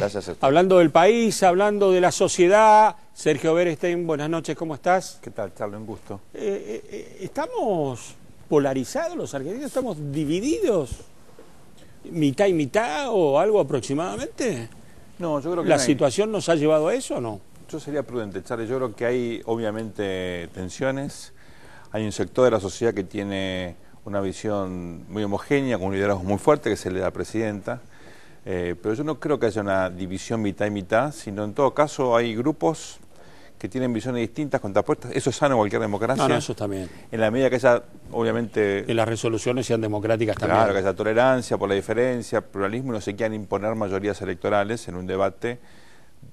Gracias a usted. Hablando del país, hablando de la sociedad, Sergio Berestein, buenas noches, ¿cómo estás? ¿Qué tal, Charlo? Un gusto. ¿Estamos polarizados los argentinos? ¿Estamos divididos? ¿Mitad y mitad o algo aproximadamente? No, yo creo que ¿La situación nos ha llevado a eso o no? Yo sería prudente, Charlie. Yo creo que hay obviamente tensiones. Hay un sector de la sociedad que tiene una visión muy homogénea, con un liderazgo muy fuerte, que es el de la presidenta. Pero yo no creo que haya una división mitad y mitad, sino en todo caso hay grupos que tienen visiones distintas, contrapuestas. Eso es sano en cualquier democracia. No, eso también. En la medida que haya, obviamente... Que las resoluciones sean democráticas también. Claro, que haya tolerancia por la diferencia, pluralismo, y no se quieran imponer mayorías electorales en un debate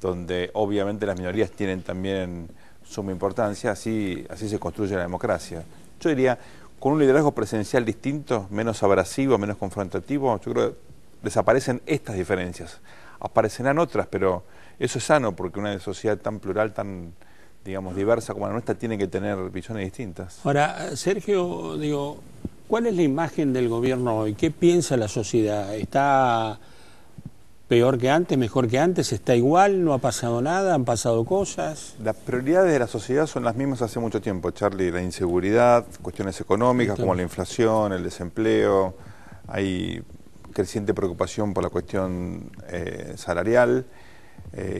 donde obviamente las minorías tienen también suma importancia. Así se construye la democracia. Yo diría, con un liderazgo presidencial distinto, menos abrasivo, menos confrontativo, yo creo que desaparecen estas diferencias. Aparecerán otras, pero eso es sano, porque una sociedad tan plural, tan, digamos, diversa como la nuestra, tiene que tener visiones distintas. Ahora, Sergio, digo, ¿cuál es la imagen del gobierno hoy? ¿Qué piensa la sociedad? ¿Está peor que antes, mejor que antes? ¿Está igual? ¿No ha pasado nada? ¿Han pasado cosas? Las prioridades de la sociedad son las mismas hace mucho tiempo, Charlie. La inseguridad, cuestiones económicas como la inflación, el desempleo, hay creciente preocupación por la cuestión salarial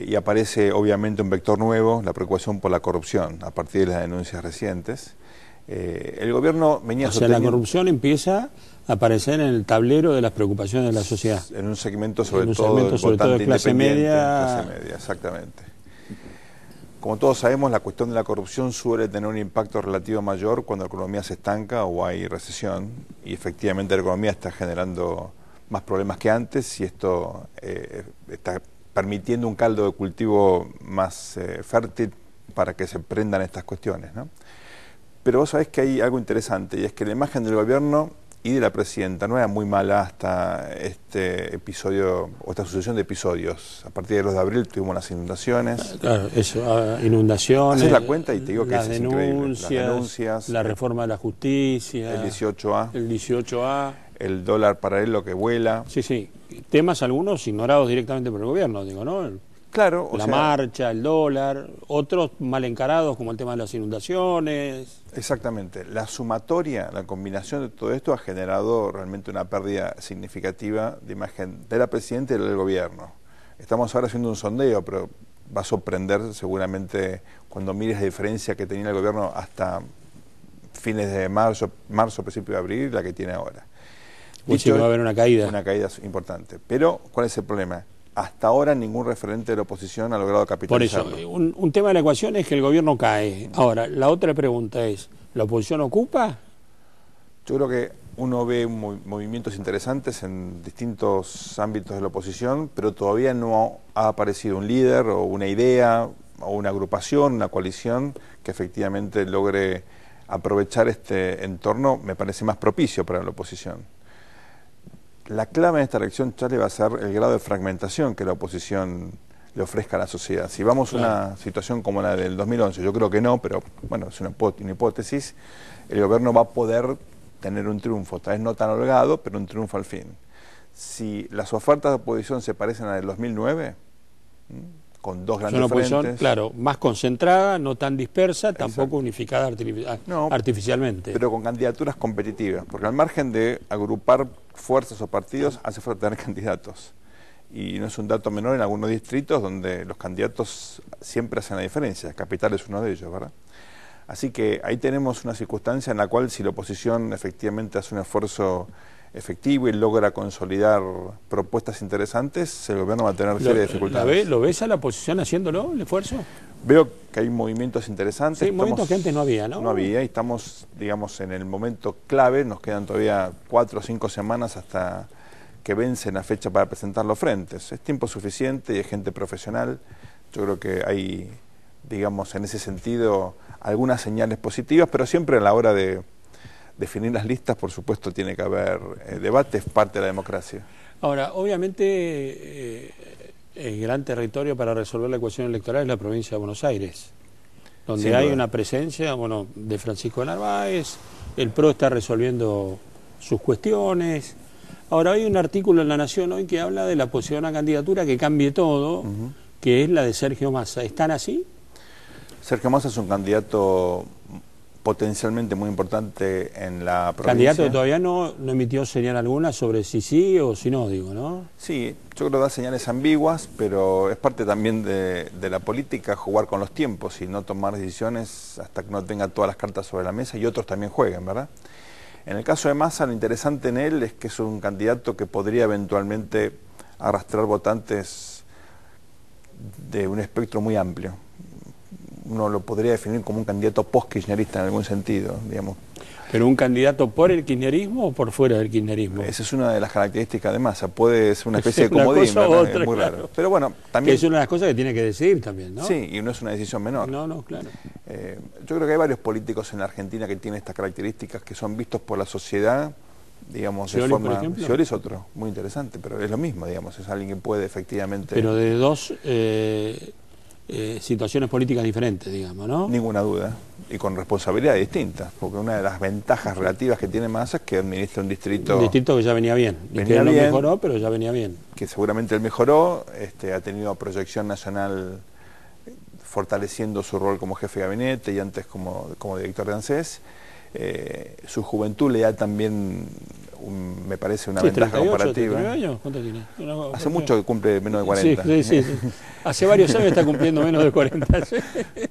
y aparece obviamente un vector nuevo, la preocupación por la corrupción, a partir de las denuncias recientes. El gobierno venía sosteniendo... la corrupción empieza a aparecer en el tablero de las preocupaciones de la sociedad. En un segmento sobre todo de clase media. Exactamente. Como todos sabemos, la cuestión de la corrupción suele tener un impacto relativo mayor cuando la economía se estanca o hay recesión, y efectivamente la economía está generando más problemas que antes, y esto está permitiendo un caldo de cultivo más fértil para que se prendan estas cuestiones, ¿no? Pero vos sabés que hay algo interesante, y es que la imagen del gobierno y de la presidenta no era muy mala hasta este episodio, o esta sucesión de episodios. A partir de los de abril tuvimos las inundaciones. Claro, eso, inundaciones. Haces la cuenta y te digo que las es increíble. Las denuncias, la reforma de la justicia. El 18A. El 18A. El dólar paralelo que vuela. Sí, sí. Temas algunos ignorados directamente por el gobierno, digo, ¿no? Claro. La marcha, el dólar, otros mal encarados como el tema de las inundaciones. Exactamente. La sumatoria, la combinación de todo esto ha generado realmente una pérdida significativa de imagen de la presidenta y del gobierno. Estamos ahora haciendo un sondeo, pero va a sorprender seguramente cuando mires la diferencia que tenía el gobierno hasta fines de marzo, principio de abril, la que tiene ahora. Dicho, va a haber una caída. Una caída importante. Pero, ¿cuál es el problema? Hasta ahora ningún referente de la oposición ha logrado capitalizarlo. Por eso, un tema de la ecuación es que el gobierno cae. Ahora, la otra pregunta es, ¿la oposición ocupa? Yo creo que uno ve movimientos interesantes en distintos ámbitos de la oposición, pero todavía no ha aparecido un líder o una idea o una agrupación, una coalición que efectivamente logre aprovechar este entorno, me parece más propicio para la oposición. La clave en esta elección, Charlie, va a ser el grado de fragmentación que la oposición le ofrezca a la sociedad. Si vamos a una situación como la del 2011, yo creo que no, pero bueno, es una hipótesis, el gobierno va a poder tener un triunfo, tal vez no tan holgado, pero un triunfo al fin. Si las ofertas de oposición se parecen a la del 2009, con dos grandes oposición, frentes... claro, más concentrada, no tan dispersa, tampoco unificada artificialmente. Pero con candidaturas competitivas, porque al margen de agrupar fuerzas o partidos, hace falta tener candidatos. Y no es un dato menor en algunos distritos donde los candidatos siempre hacen la diferencia. Capital es uno de ellos, ¿verdad? Así que ahí tenemos una circunstancia en la cual, si la oposición efectivamente hace un esfuerzo efectivo y logra consolidar propuestas interesantes, el gobierno va a tener serie de dificultades. ¿Lo ves a la oposición haciéndolo, el esfuerzo? Veo que hay movimientos interesantes. Sí, movimientos que antes no había, ¿no? No había, y estamos, digamos, en el momento clave. Nos quedan todavía 4 o 5 semanas hasta que vencen la fecha para presentar los frentes. Es tiempo suficiente y hay gente profesional. Yo creo que hay, digamos, en ese sentido, algunas señales positivas, pero siempre a la hora de definir las listas, por supuesto, tiene que haber debate, es parte de la democracia. Ahora, obviamente, el gran territorio para resolver la ecuación electoral es la provincia de Buenos Aires, donde hay una presencia, bueno, de Francisco Narváez, el PRO está resolviendo sus cuestiones, Ahora hay un artículo en La Nación hoy que habla de la posibilidad de una candidatura que cambie todo, que es la de Sergio Massa. ¿Están así? Sergio Massa es un candidato potencialmente muy importante en la provincia. Candidato que todavía no emitió señal alguna sobre si sí o si no, digo, ¿no? Sí, yo creo que da señales ambiguas, pero es parte también de la política jugar con los tiempos y no tomar decisiones hasta que no tenga todas las cartas sobre la mesa y otros también jueguen, ¿verdad? En el caso de Massa, lo interesante en él es que es un candidato que podría eventualmente arrastrar votantes de un espectro muy amplio. Uno lo podría definir como un candidato post-kirchnerista en algún sentido, digamos. ¿Pero un candidato por el kirchnerismo o por fuera del kirchnerismo? Esa es una de las características de Massa, puede ser una especie de comodín, ¿verdad? Es muy raro. Pero bueno, también... Que es una de las cosas que tiene que decidir también, ¿no? Sí, y no es una decisión menor. No, claro. Yo creo que hay varios políticos en la Argentina que tienen estas características que son vistos por la sociedad, digamos, Scioli, de forma... por ejemplo. Scioli es otro, muy interesante, pero es lo mismo, digamos, es alguien que puede efectivamente... Pero de dos situaciones políticas diferentes, digamos, ¿no? Ninguna duda, y con responsabilidades distintas, porque una de las ventajas relativas que tiene Massa es que administra un distrito... Un distrito que ya venía bien, y que no mejoró, pero ya venía bien. Que seguramente él mejoró, ha tenido proyección nacional fortaleciendo su rol como jefe de gabinete y antes como director de ANSES. Su juventud le da también, me parece, una ventaja 38, comparativa. 39 años? ¿Cuánto tiene? Hace mucho que cumple menos de 40. Sí. Hace varios años está cumpliendo menos de 40.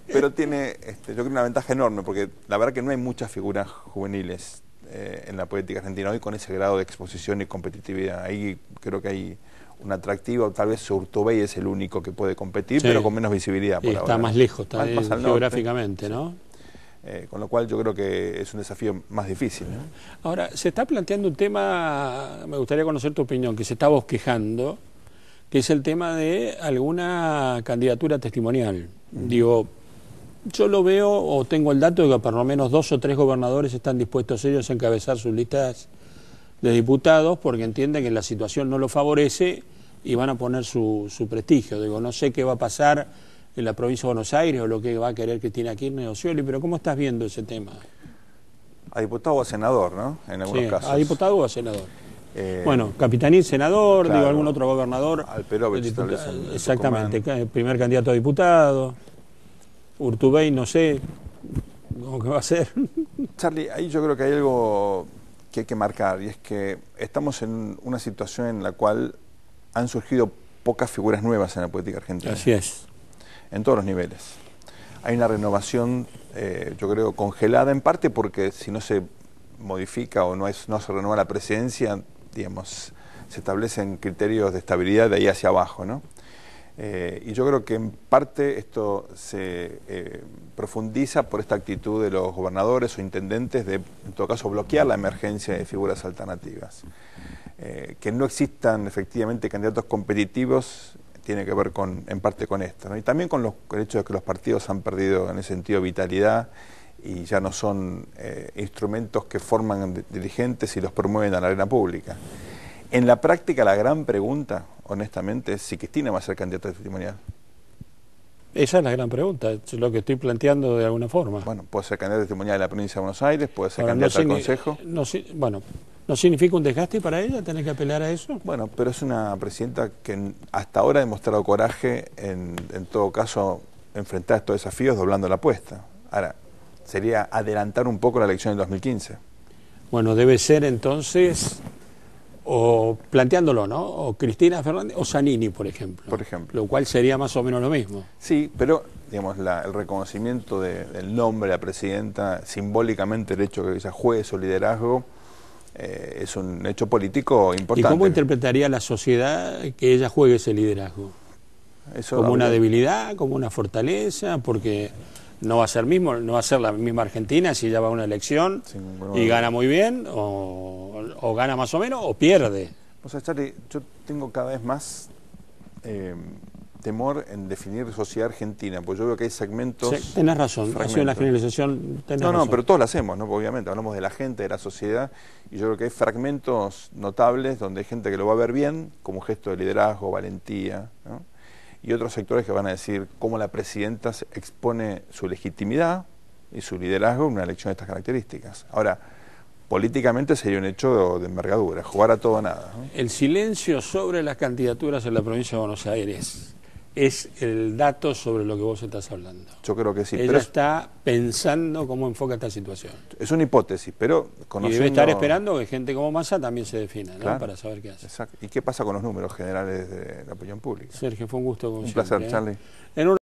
Pero tiene, yo creo, una ventaja enorme, porque la verdad que no hay muchas figuras juveniles en la política argentina hoy con ese grado de exposición y competitividad. Ahí creo que hay un atractivo, tal vez Urtubey es el único que puede competir, pero con menos visibilidad por ahora. Está más lejos, está más geográficamente, ¿no? Con lo cual yo creo que es un desafío más difícil, ¿no? Ahora, se está planteando un tema, me gustaría conocer tu opinión, que se está bosquejando, que es el tema de alguna candidatura testimonial. Digo, yo lo veo, o tengo el dato de que por lo menos 2 o 3 gobernadores están dispuestos ellos a encabezar sus listas de diputados porque entienden que la situación no lo favorece y van a poner su prestigio. Digo, no sé qué va a pasar en la provincia de Buenos Aires o lo que va a querer Cristina Kirchner o Scioli, pero ¿cómo estás viendo ese tema? A diputado o a senador, ¿no? En algunos casos. A diputado o a senador. Bueno, Capitanín, senador, claro, digo, algún otro gobernador. Alperovich, tal vez. Exactamente, primer candidato a diputado. Urtubey, no sé cómo que va a ser. Charlie, ahí yo creo que hay algo que hay que marcar, y es que estamos en una situación en la cual han surgido pocas figuras nuevas en la política argentina. Así es. En todos los niveles. Hay una renovación, yo creo, congelada en parte porque si no se modifica o no se renueva la presidencia, digamos, se establecen criterios de estabilidad de ahí hacia abajo, ¿no? Y yo creo que en parte esto se profundiza por esta actitud de los gobernadores o intendentes de, en todo caso, bloquear la emergencia de figuras alternativas. Que no existan efectivamente candidatos competitivos tiene que ver en parte con esto, ¿no? Y también con el hecho de que los partidos han perdido en ese sentido vitalidad y ya no son instrumentos que forman dirigentes y los promueven a la arena pública. En la práctica, la gran pregunta, honestamente, es si Cristina va a ser candidata testimonial. Esa es la gran pregunta, es lo que estoy planteando de alguna forma. Bueno, puede ser candidata testimonial de la provincia de Buenos Aires, puede ser candidata al Consejo. Bueno, ¿no significa un desgaste para ella tener que apelar a eso? Bueno, pero es una presidenta que hasta ahora ha demostrado coraje en todo caso, enfrentar estos desafíos doblando la apuesta. Ahora, sería adelantar un poco la elección del 2015. Bueno, debe ser entonces, o planteándolo, ¿no? O Cristina Fernández o Zanini, por ejemplo. Por ejemplo. Lo cual sería más o menos lo mismo. Sí, pero digamos el reconocimiento del nombre de la presidenta, simbólicamente el hecho de que ella juegue su liderazgo, es un hecho político importante. ¿Y cómo interpretaría la sociedad que ella juegue ese liderazgo? Eso ¿Como una debilidad, como una fortaleza? Porque no va a ser la misma Argentina si ella va a una elección y gana muy bien, o gana más o menos, o pierde. O sea, Charlie, yo tengo cada vez más temor en definir sociedad argentina, porque yo veo que hay segmentos... Sí, tenés razón, ha sido una generalización, No, pero todos la hacemos, ¿no? Obviamente, hablamos de la gente, de la sociedad, y yo creo que hay fragmentos notables donde hay gente que lo va a ver bien, como gesto de liderazgo, valentía, ¿no? Y otros sectores que van a decir cómo la presidenta expone su legitimidad y su liderazgo en una elección de estas características. Ahora, políticamente sería un hecho de envergadura, jugar a todo o nada, ¿no? El silencio sobre las candidaturas en la provincia de Buenos Aires es el dato sobre lo que vos estás hablando. Yo creo que sí. Ella Pero está pensando cómo enfoca esta situación. es una hipótesis, pero Y debe estar esperando que gente como Massa también se defina, ¿no? Claro. Para saber qué hace. Exacto. ¿Y qué pasa con los números generales de la opinión pública? Sergio, fue un gusto como Un siempre, placer, Charlie. En un